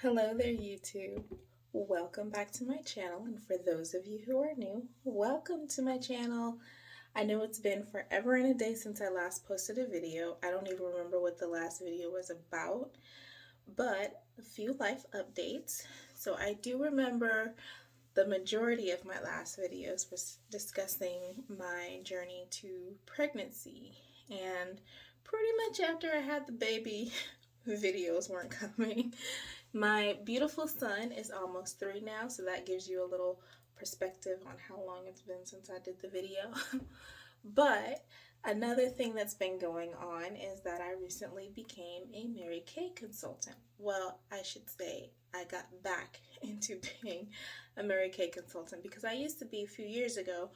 Hello there, YouTube. Welcome back to my channel, and for those of you who are new, welcome to my channel. I know it's been forever and a day since I last posted a video. I don't even remember what the last video was about, but a few life updates. So I do remember the majority of my last videos was discussing my journey to pregnancy, and pretty much after I had the baby, videos weren't coming. My beautiful son is almost 3 now, so that gives you a little perspective on how long it's been since I did the video. But another thing that's been going on is that I recently became a Mary Kay consultant. Well, I should say I got back into being a Mary Kay consultant because I used to be a few years ago,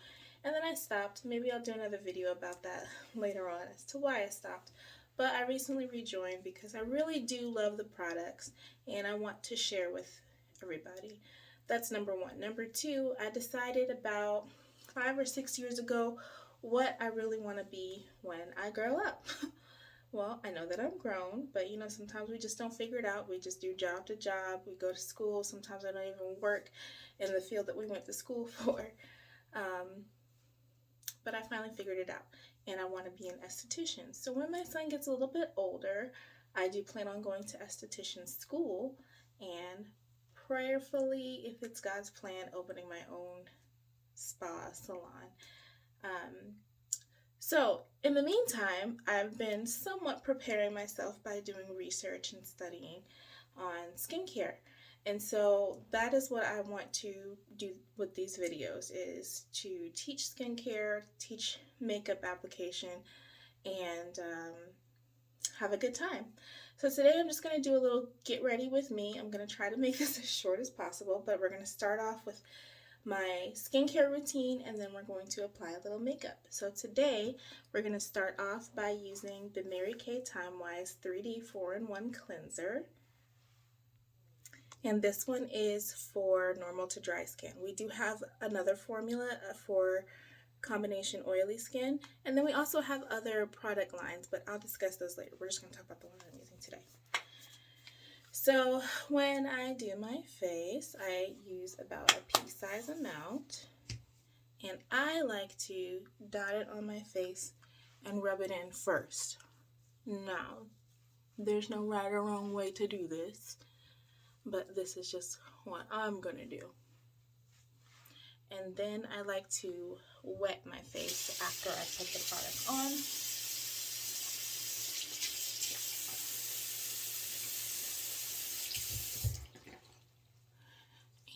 and then I stopped. Maybe I'll do another video about that later on as to why I stopped. But I recently rejoined because I really do love the products and I want to share with everybody. That's number one. Number two, I decided about 5 or 6 years ago what I really want to be when I grow up. Well, I know that I'm grown, but sometimes we just don't figure it out. We just do job to job. We go to school. Sometimes I don't even work in the field that we went to school for. But I finally figured it out, and I want to be an esthetician. So when my son gets a little bit older, I do plan on going to esthetician school and prayerfully, if it's God's plan, opening my own spa salon. So in the meantime, I've been somewhat preparing myself by doing research and studying on skincare. And so that is what I want to do with these videos, is to teach skincare, teach makeup application, and have a good time. So today I'm just going to do a little get ready with me. I'm going to try to make this as short as possible, but we're going to start off with my skincare routine, and then we're going to apply a little makeup. So today we're going to start off by using the Mary Kay Time-Wise 3D 4-in-1 cleanser. And this one is for normal to dry skin. We do have another formula for combination oily skin, and then we also have other product lines, but I'll discuss those later. We're just going to talk about the one I'm using today. So when I do my face, I use about a pea-size amount, and I like to dot it on my face and rub it in first. Now, there's no right or wrong way to do this, but this is just what I'm gonna do. And then I like to wet my face after I put the product on.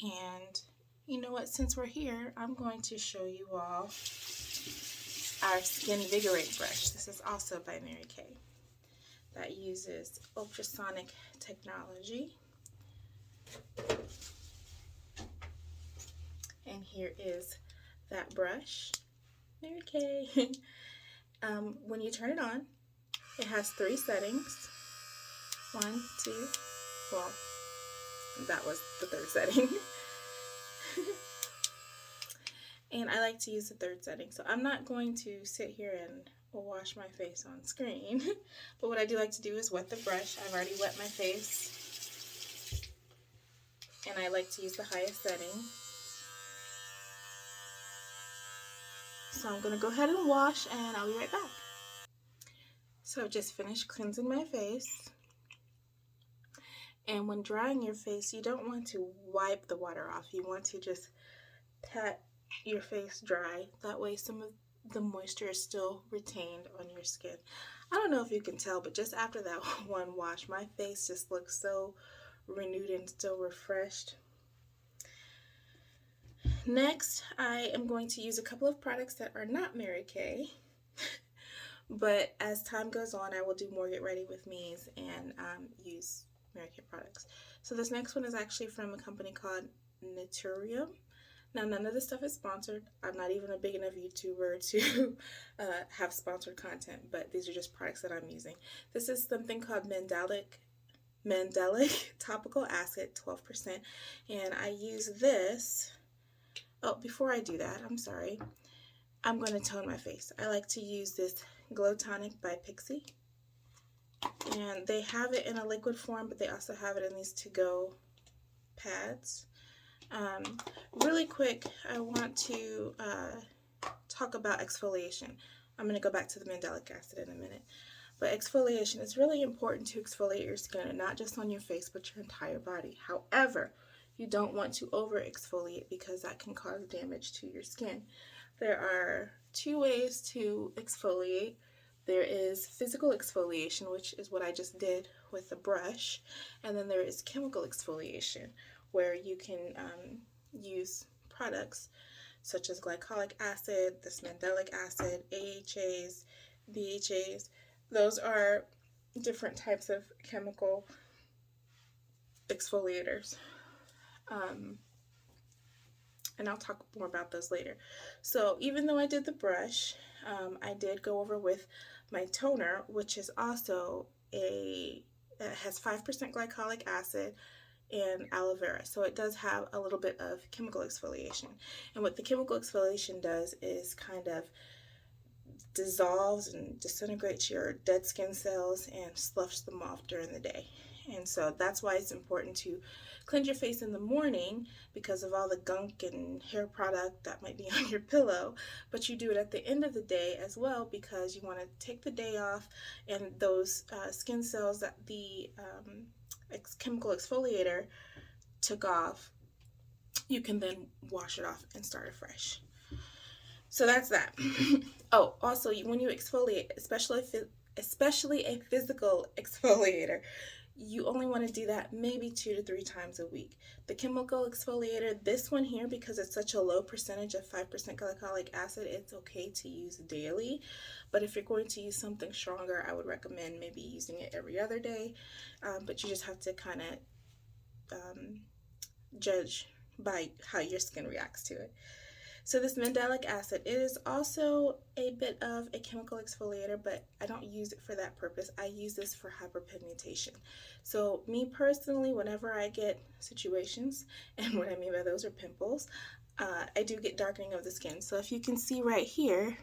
And you know what, since we're here, I'm going to show you all our Skin Invigorate brush. This is also by Mary Kay, that uses ultrasonic technology. And here is that brush, Mary Kay. When you turn it on, it has 3 settings. 1, 2, well, that was the 3rd setting. And I like to use the 3rd setting, so I'm not going to sit here and wash my face on screen. But what I do like to do is wet the brush. I've already wet my face, and I like to use the highest setting. So I'm going to go ahead and wash, and I'll be right back. So I've just finished cleansing my face. And when drying your face, you don't want to wipe the water off. You want to just pat your face dry. That way some of the moisture is still retained on your skin. I don't know if you can tell, but just after that one wash, my face just looks so renewed and so refreshed. Next, I am going to use a couple of products that are not Mary Kay. But as time goes on, I will do more get ready with me's and use Mary Kay products. So this next one is actually from a company called Naturium. Now, none of this stuff is sponsored. I'm not even a big enough YouTuber to have sponsored content, but these are just products that I'm using. This is something called Mandelic Topical Acid, 12%, and I use this. Oh, before I do that, I'm sorry. I'm going to tone my face. I like to use this Glow Tonic by Pixie, And they have it in a liquid form, but they also have it in these to-go pads. Really quick, I want to talk about exfoliation. I'm going to go back to the mandelic acid in a minute. But exfoliation, is really important to exfoliate your skin, and not just on your face, but your entire body. However, you don't want to over exfoliate because that can cause damage to your skin. There are two ways to exfoliate. There is physical exfoliation, which is what I just did with the brush, and then there is chemical exfoliation, where you can use products such as glycolic acid, this mandelic acid, AHAs, BHAs. Those are different types of chemical exfoliators. And I'll talk more about those later. So even though I did the brush, I did go over with my toner, which is also it has 5% glycolic acid and aloe vera. So it does have a little bit of chemical exfoliation. And what the chemical exfoliation does is kind of dissolves and disintegrates your dead skin cells and sloughs them off during the day. And so that's why it's important to cleanse your face in the morning, because of all the gunk and hair product that might be on your pillow. But you do it at the end of the day as well, because you want to take the day off, and those skin cells that the chemical exfoliator took off, you can then wash it off and start afresh. So that's that. Oh, also, when you exfoliate, especially a physical exfoliator, you only want to do that maybe 2 to 3 times a week. The chemical exfoliator, this one here, because it's such a low percentage of 5% glycolic acid, it's okay to use daily. But if you're going to use something stronger, I would recommend maybe using it every other day. But you just have to kind of judge by how your skin reacts to it. So this mandelic acid, it is also a bit of a chemical exfoliator, but I don't use it for that purpose. I use this for hyperpigmentation. So me personally, whenever I get situations, and what I mean by those are pimples, I do get darkening of the skin. So if you can see right here,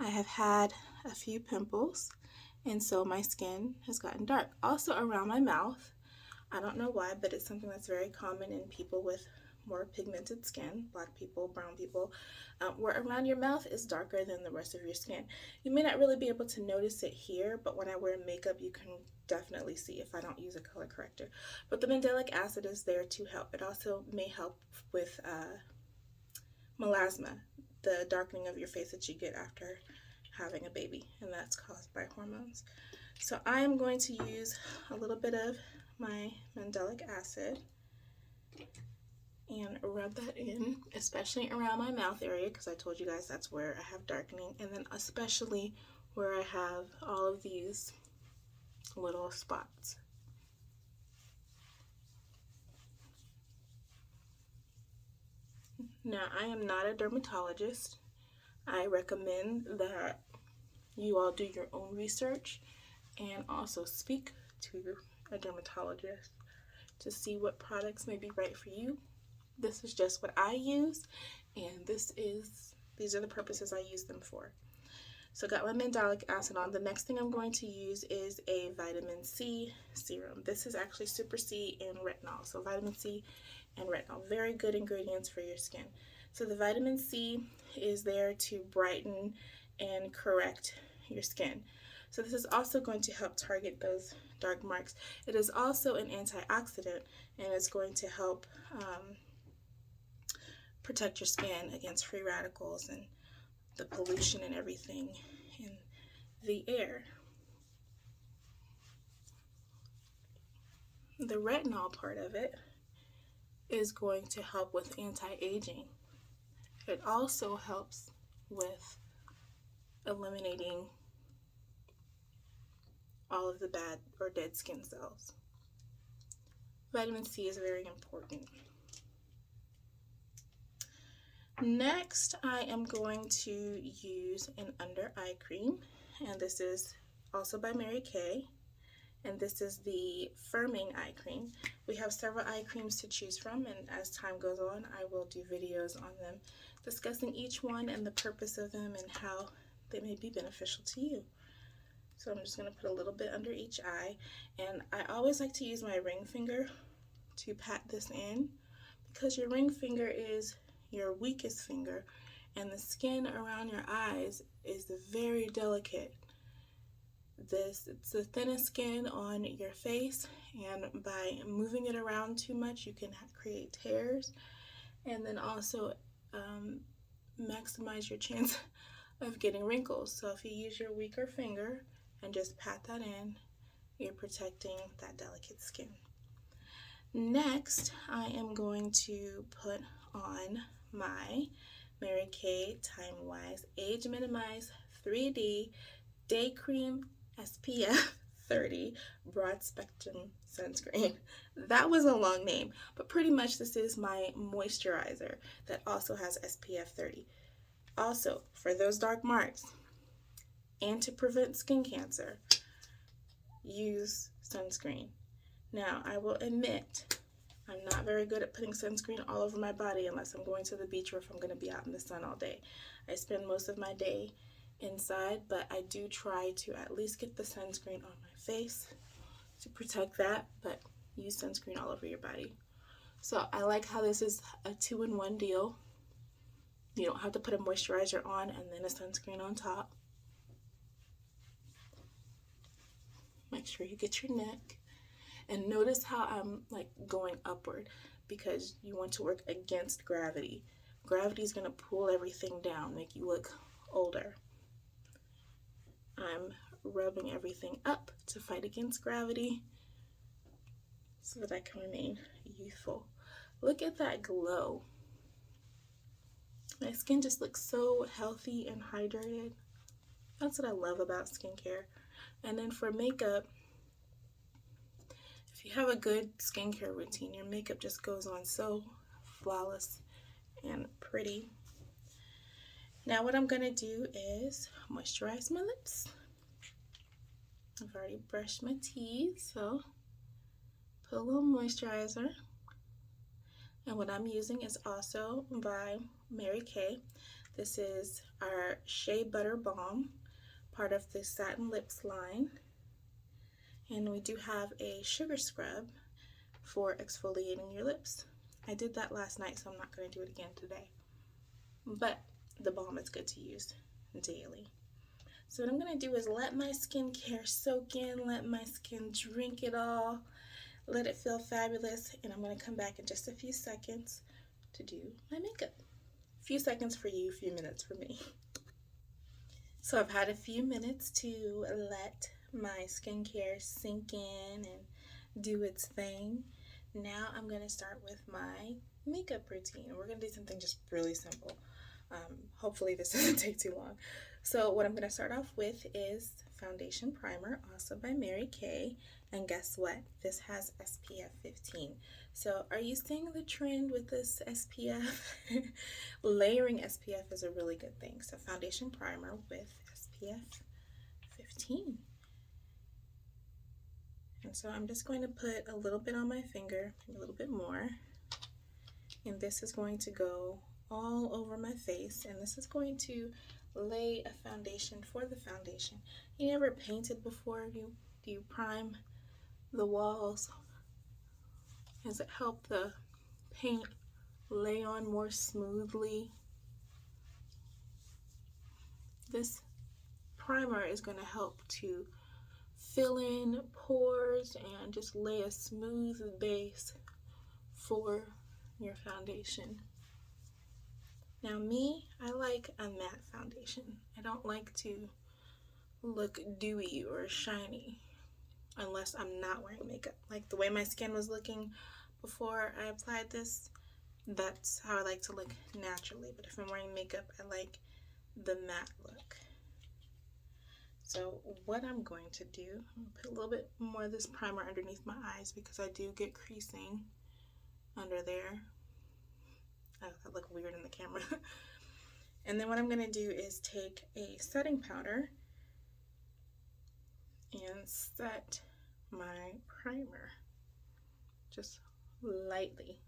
I have had a few pimples, and so my skin has gotten dark. Also around my mouth, I don't know why, but it's something that's very common in people with more pigmented skin, black people, brown people, where around your mouth is darker than the rest of your skin. You may not really be able to notice it here, but when I wear makeup, you can definitely see if I don't use a color corrector. But the mandelic acid is there to help. It also may help with melasma, the darkening of your face that you get after having a baby, and that's caused by hormones. So I am going to use a little bit of my mandelic acid and rub that in, especially around my mouth area, because I told you guys that's where I have darkening, and then especially where I have all of these little spots. Now, I am not a dermatologist. I recommend that you all do your own research and also speak to a dermatologist to see what products may be right for you. This is just what I use, and these are the purposes I use them for. So got my mandelic acid on. The next thing I'm going to use is a vitamin C serum. This is actually Super C and retinol. So vitamin C and retinol, very good ingredients for your skin. So the vitamin C is there to brighten and correct your skin. So this is also going to help target those dark marks. It is also an antioxidant, and it's going to help protect your skin against free radicals and the pollution and everything in the air. The retinol part of it is going to help with anti-aging. It also helps with eliminating all of the bad or dead skin cells. Vitamin C is very important. Next, I am going to use an under eye cream, and this is also by Mary Kay, and this is the firming eye cream. We have several eye creams to choose from, and as time goes on, I will do videos on them discussing each one and the purpose of them and how they may be beneficial to you. So I'm just going to put a little bit under each eye. And I always like to use my ring finger to pat this in, because your ring finger is your weakest finger, and the skin around your eyes is very delicate. It's the thinnest skin on your face, and by moving it around too much, you can create tears, and then also maximize your chance of getting wrinkles. So if you use your weaker finger and just pat that in, you're protecting that delicate skin. Next, I am going to put on my Mary Kay Time Wise Age Minimize 3D Day Cream SPF 30 Broad Spectrum Sunscreen. That was a long name, but pretty much this is my moisturizer that also has SPF 30. Also, for those dark marks and to prevent skin cancer, use sunscreen. Now, I will admit, I'm not very good at putting sunscreen all over my body unless I'm going to the beach or if I'm going to be out in the sun all day. I spend most of my day inside, but I do try to at least get the sunscreen on my face to protect that, but use sunscreen all over your body. So I like how this is a 2-in-1 deal. You don't have to put a moisturizer on and then a sunscreen on top. Make sure you get your neck. And notice how I'm like going upward, because you want to work against gravity. Gravity is going to pull everything down, make you look older. I'm rubbing everything up to fight against gravity so that I can remain youthful. Look at that glow. My skin just looks so healthy and hydrated. That's what I love about skincare. And then for makeup, if you have a good skincare routine, your makeup just goes on so flawless and pretty. Now what I'm going to do is moisturize my lips. I've already brushed my teeth, so put a little moisturizer. And what I'm using is also by Mary Kay. This is our Shea Butter Balm, part of the Satin Lips line. And we do have a sugar scrub for exfoliating your lips. I did that last night, so I'm not going to do it again today. But the balm is good to use daily. So what I'm going to do is let my skincare soak in, let my skin drink it all, let it feel fabulous, and I'm going to come back in just a few seconds to do my makeup. A few seconds for you, a few minutes for me. So I've had a few minutes to let my skincare sink in and do its thing. Now I'm going to start with my makeup routine. We're going to do something just really simple. Hopefully this doesn't take too long. So what I'm going to start off with is foundation primer, also by Mary Kay. And guess what? This has SPF 15. So are you seeing the trend with this SPF? Layering SPF is a really good thing. So foundation primer with SPF 15. And so I'm just going to put a little bit on my finger, a little bit more. And this is going to go all over my face. And this is going to lay a foundation for the foundation. You never painted before? Do you prime the walls? Does it help the paint lay on more smoothly? This primer is going to help to fill in pores and just lay a smooth base for your foundation. Now me, I like a matte foundation. I don't like to look dewy or shiny unless I'm not wearing makeup. Like the way my skin was looking before I applied this, that's how I like to look naturally. But if I'm wearing makeup, I like the matte look. So what I'm going to do, I'm going to put a little bit more of this primer underneath my eyes because I do get creasing under there. I look weird in the camera. And then what I'm going to do is take a setting powder and set my primer just lightly.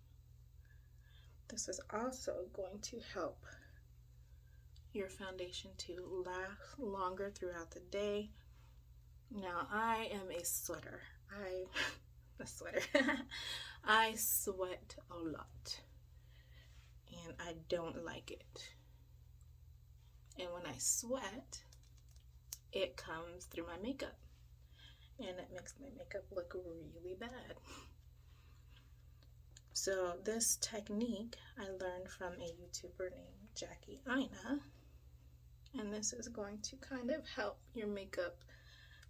This is also going to help your foundation to last longer throughout the day. Now I am a sweater. I sweat a lot and I don't like it. And when I sweat, it comes through my makeup and it makes my makeup look really bad. So this technique I learned from a YouTuber named Jackie Ina, and this is going to kind of help your makeup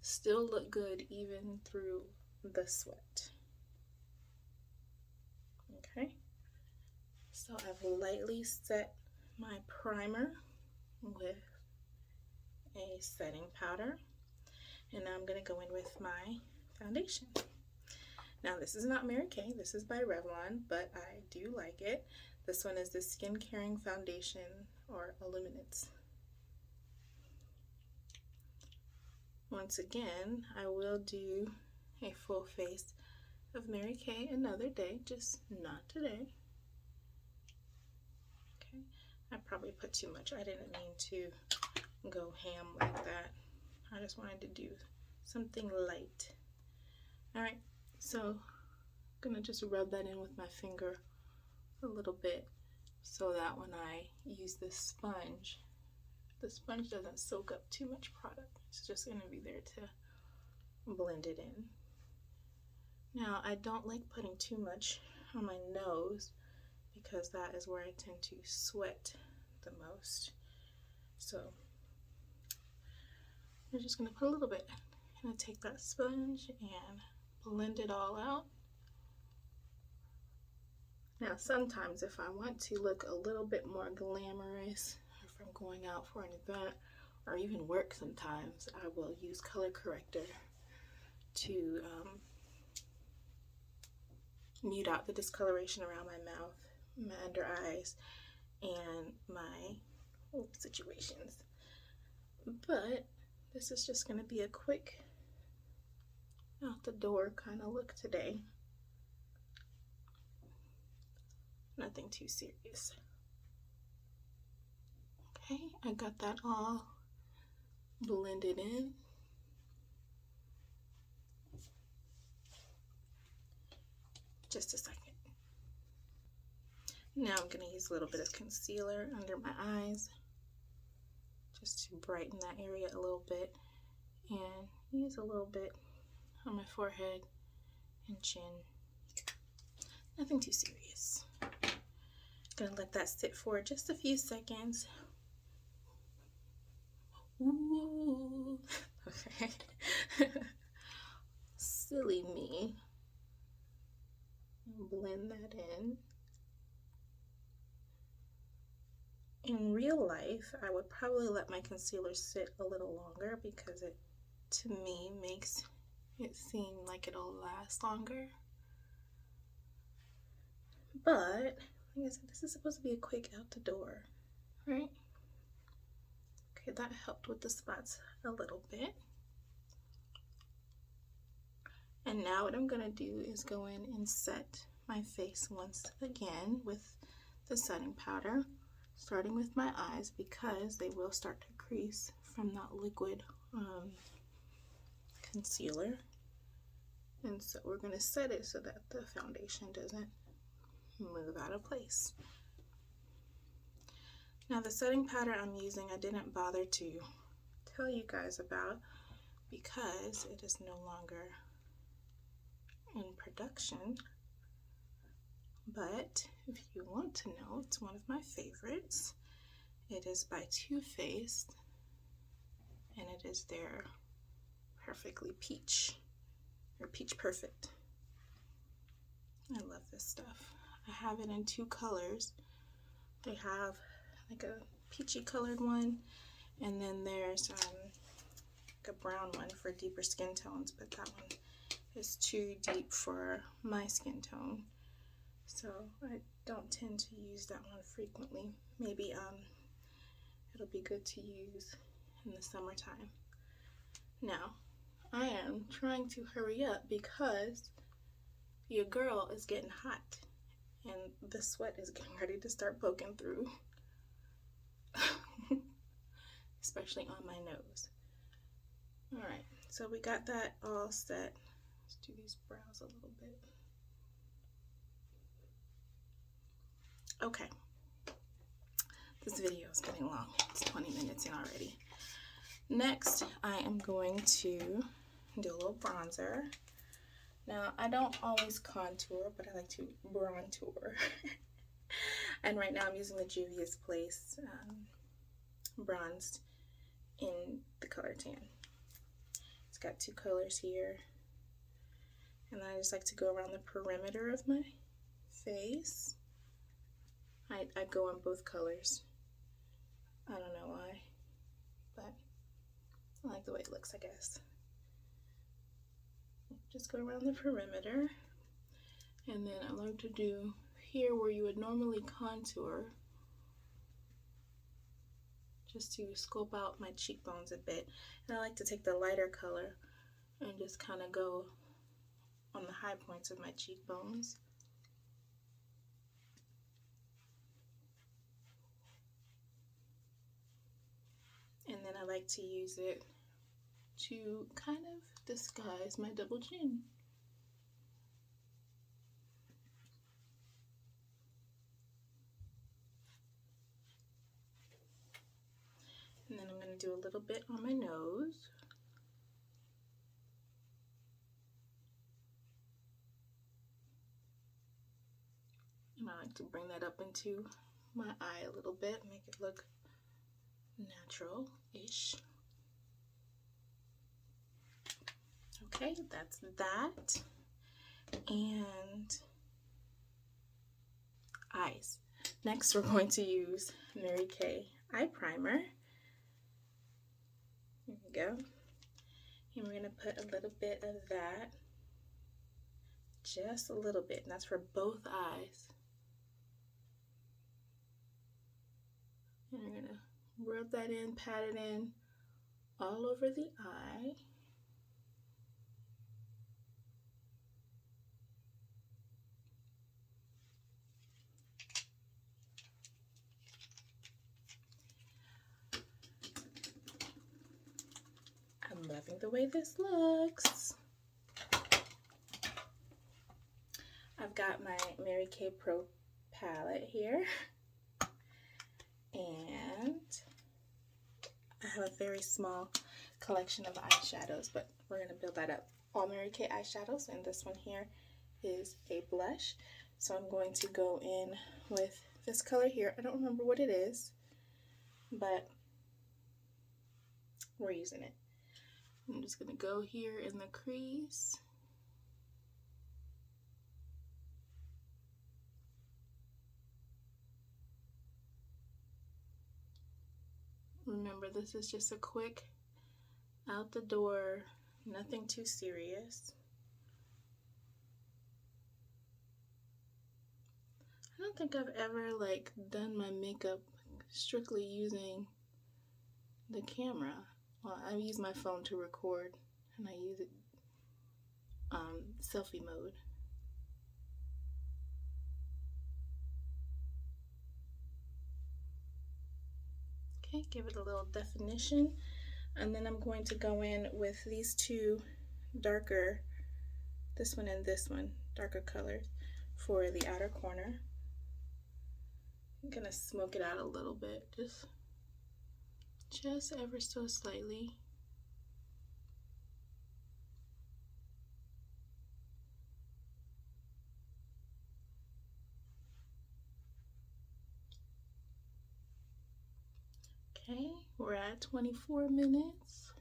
still look good even through the sweat. Okay, so I've lightly set my primer with a setting powder, and now I'm going to go in with my foundation. Now this is not Mary Kay, this is by Revlon, but I do like it. This one is the Skin Caring Foundation, or Illuminates. Once again, I will do a full face of Mary Kay another day, just not today. Okay, I probably put too much. I didn't mean to go ham like that. I just wanted to do something light. Alright, so I'm gonna just rub that in with my finger a little bit so that when I use this sponge, the sponge doesn't soak up too much product. It's just gonna be there to blend it in. Now, I don't like putting too much on my nose because that is where I tend to sweat the most. So I'm just gonna put a little bit. I'm gonna take that sponge and blend it all out. Now, sometimes if I want to look a little bit more glamorous, if I'm going out for an event or even work sometimes, I will use color corrector to mute out the discoloration around my mouth, my under eyes, and my situations. But this is just going to be a quick out the door kind of look today. Nothing too serious. Okay, I got that all blended in. Just a second. Now I'm going to use a little bit of concealer under my eyes just to brighten that area a little bit, and use a little bit on my forehead and chin. Nothing too serious. Gonna let that sit for just a few seconds. Ooh. Okay. Silly me. Blend that in. In real life, I would probably let my concealer sit a little longer because it, to me, makes it seem like it'll last longer. But, like I said, this is supposed to be a quick out the door, right? Okay, that helped with the spots a little bit. And now what I'm gonna do is go in and set my face once again with the setting powder, starting with my eyes because they will start to crease from that liquid concealer. And so we're gonna set it so that the foundation doesn't move out of place. Now the setting powder I'm using, I didn't bother to tell you guys about because it is no longer in production. But if you want to know, it's one of my favorites. It is by Too Faced, and it is their Perfectly Peach, or Peach Perfect. I love this stuff. I have it in two colors. They have like a peachy colored one, and then there's like a brown one for deeper skin tones, but that one is too deep for my skin tone, so I don't tend to use that one frequently. Maybe it'll be good to use in the summertime. Now I am trying to hurry up because your girl is getting hot and the sweat is getting ready to start poking through. Especially on my nose. Alright, So we got that all set. Let's do these brows a little bit. Okay. This video is getting long. It's 20 minutes in already. Next, I am going to do a little bronzer. Now, I don't always contour, but I like to brontour. And right now I'm using the Juvia's Place bronzed in the color tan. It's got two colors here. And I just like to go around the perimeter of my face. I go on both colors. I don't know why, but I like the way it looks, I guess. Just go around the perimeter. And then I like to do here where you would normally contour, just to sculpt out my cheekbones a bit. And I like to take the lighter color and just kind of go on the high points of my cheekbones. And then I like to use it to kind of disguise my double chin. And then I'm going to do a little bit on my nose. And I like to bring that up into my eye a little bit, make it look natural-ish. Okay, that's that. And eyes. Next, we're going to use Mary Kay eye primer. Here we go. And we're going to put a little bit of that, just a little bit, and that's for both eyes. And we're going to rub that in, pat it in all over the eye. I'm loving the way this looks. I've got my Mary Kay Pro palette here, and I have a very small collection of eyeshadows, but we're going to build that up. All Mary Kay eyeshadows, and this one here is a blush. So I'm going to go in with this color here. I don't remember what it is, but we're using it. I'm just going to go here in the crease. Remember, this is just a quick out the door, nothing too serious. I don't think I've ever done my makeup strictly using the camera. Well, I use my phone to record, and I use it selfie mode. Okay, give it a little definition, and then I'm going to go in with these two darker, this one and this one, darker colors for the outer corner. I'm gonna smoke it out a little bit, just ever so slightly. Okay, we're at 24 minutes.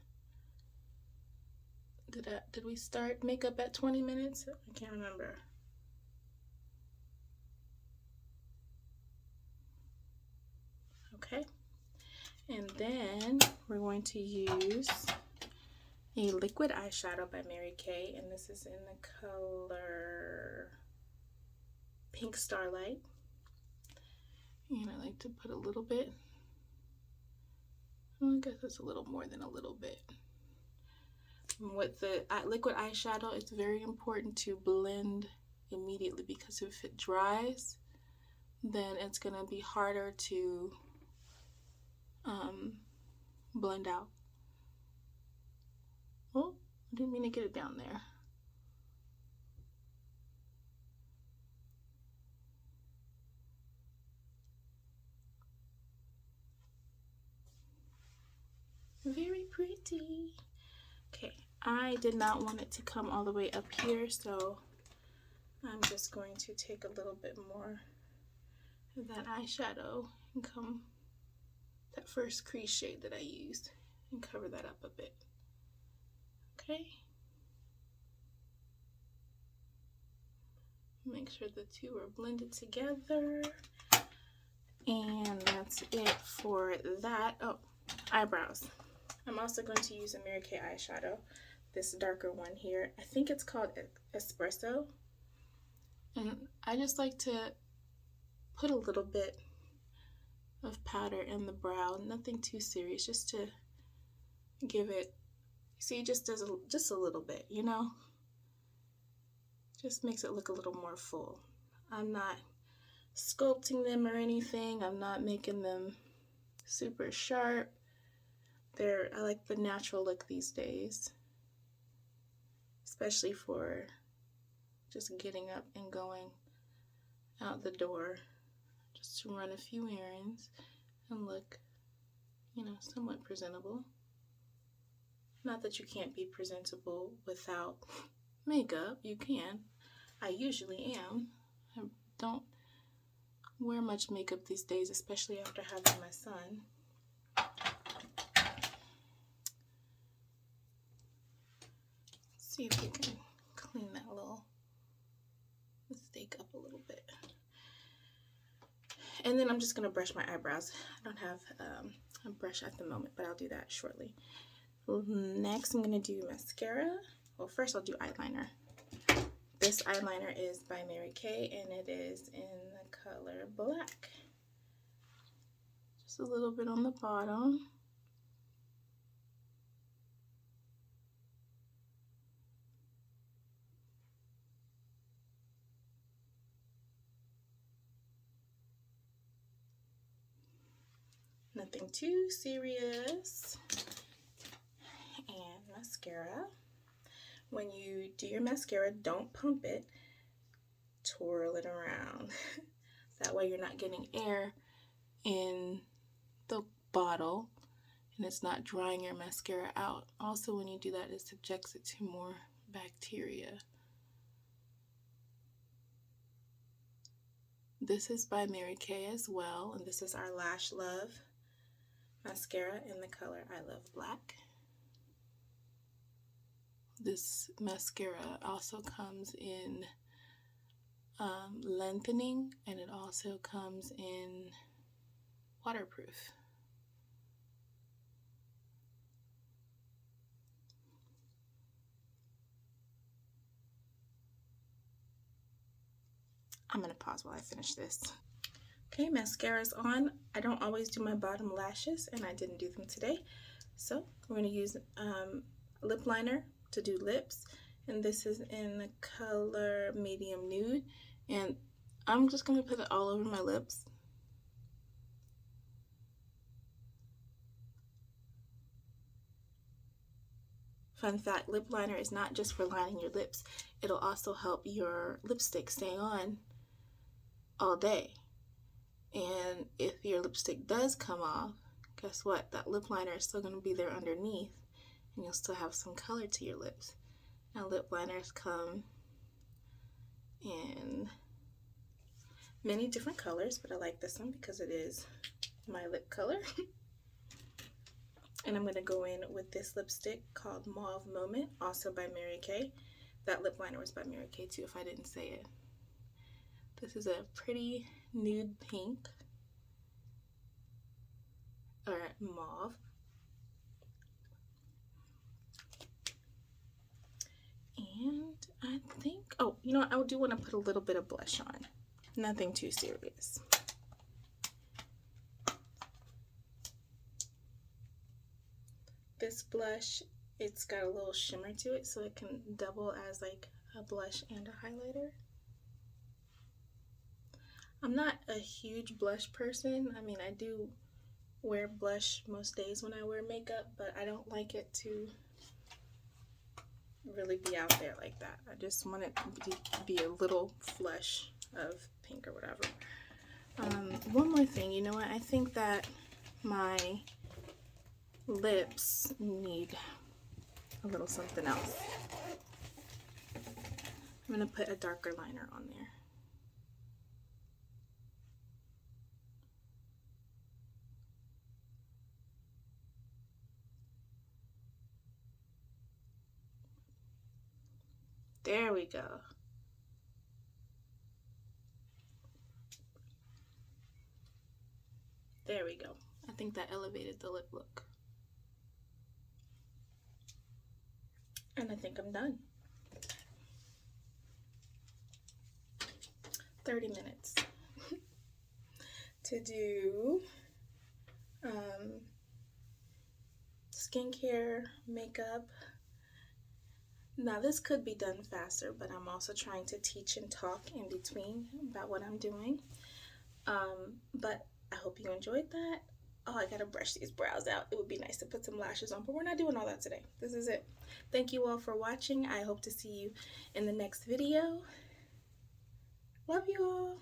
Did we start makeup at 20 minutes? I can't remember. Okay, and then we're going to use a liquid eyeshadow by Mary Kay, and this is in the color Pink Starlight. And I like to put a little bit, I guess it's a little more than a little bit. With the liquid eyeshadow, it's very important to blend immediately, because if it dries, then it's going to be harder to blend out. Oh, I didn't mean to get it down there. Very pretty. Okay, I did not want it to come all the way up here, so I'm just going to take a little bit more of that eyeshadow and come that first crease shade that I used and cover that up a bit. Okay. Make sure the two are blended together. And that's it for that. Oh, eyebrows. I'm also going to use a Mary Kay eyeshadow, this darker one here. I think it's called Espresso. And I just like to put a little bit of powder in the brow, nothing too serious, just to give it, see, just does just a little bit, you know? Just makes it look a little more full. I'm not sculpting them or anything. I'm not making them super sharp. I like the natural look these days, especially for just getting up and going out the door, just to run a few errands and look, you know, somewhat presentable. Not that you can't be presentable without makeup, you can. I usually am. I don't wear much makeup these days, especially after having my son. See if we can clean that little mistake up a little bit. And then I'm just going to brush my eyebrows. I don't have a brush at the moment, but I'll do that shortly. Next, I'm going to do mascara. Well, first I'll do eyeliner. This eyeliner is by Mary Kay, and it is in the color black. Just a little bit on the bottom. Nothing too serious. And mascara. When you do your mascara, don't pump it. Twirl it around. That way you're not getting air in the bottle and it's not drying your mascara out. Also, when you do that, it subjects it to more bacteria. This is by Mary Kay as well, and this is our Lash Love mascara in the color I Love Black. This mascara also comes in lengthening, and it also comes in waterproof. I'm going to pause while I finish this. Okay, mascara's on. I don't always do my bottom lashes, and I didn't do them today. So we're going to use lip liner to do lips, and this is in the color medium nude, and I'm just going to put it all over my lips. Fun fact, lip liner is not just for lining your lips. It'll also help your lipstick stay on all day. And if your lipstick does come off, guess what? That lip liner is still going to be there underneath, and you'll still have some color to your lips. Now, lip liners come in many different colors, but I like this one because it is my lip color. And I'm going to go in with this lipstick called Mauve Moment, also by Mary Kay. That lip liner was by Mary Kay too, if I didn't say it. This is a pretty nude pink, or mauve. And I think, oh, you know what? I do want to put a little bit of blush on. Nothing too serious. This blush, it's got a little shimmer to it, so it can double as like a blush and a highlighter. I'm not a huge blush person. I mean, I do wear blush most days when I wear makeup, but I don't like it to really be out there like that. I just want it to be a little flush of pink or whatever. One more thing, you know what? I think that my lips need a little something else. I'm going to put a darker liner on there. There we go. There we go. I think that elevated the lip look. And I think I'm done. 30 minutes to do skincare, makeup. Now this could be done faster, but I'm also trying to teach and talk in between about what I'm doing. But I hope you enjoyed that. Oh, I gotta brush these brows out. It would be nice to put some lashes on, but we're not doing all that today. This is it. Thank you all for watching. I hope to see you in the next video. Love you all.